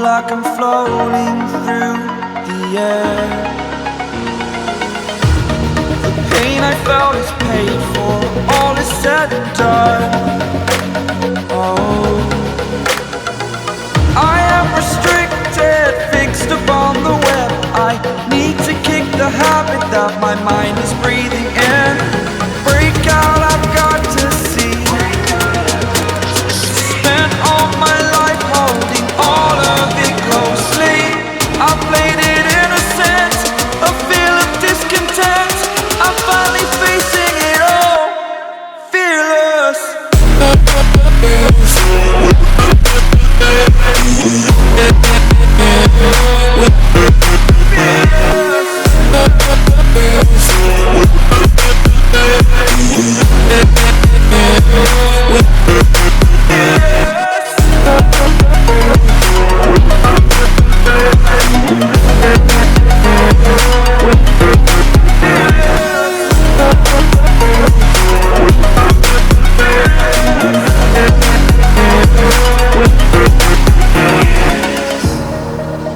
like I'm floating through the air. The pain I felt is paid for, all is said and done. Oh, I am restricted, fixed upon the web. I need to kick the habit that my mind is breathing in. Break out, I've got to see. Spent all my life holding all of it closely. I played it innocent, a feel of discontent. I'm finally facing it all, fearless.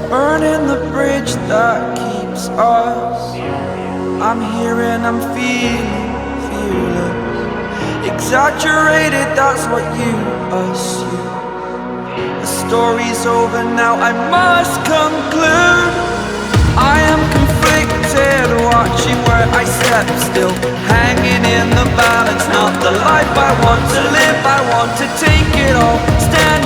Burning the bridge that keeps us. I'm here and I'm feeling fearless. Exaggerated, that's what you assume. The story's over now, I must conclude. I am conflicted, watching where I step still, hanging in the balance. Not the life I want to live, I want to take it all. Stand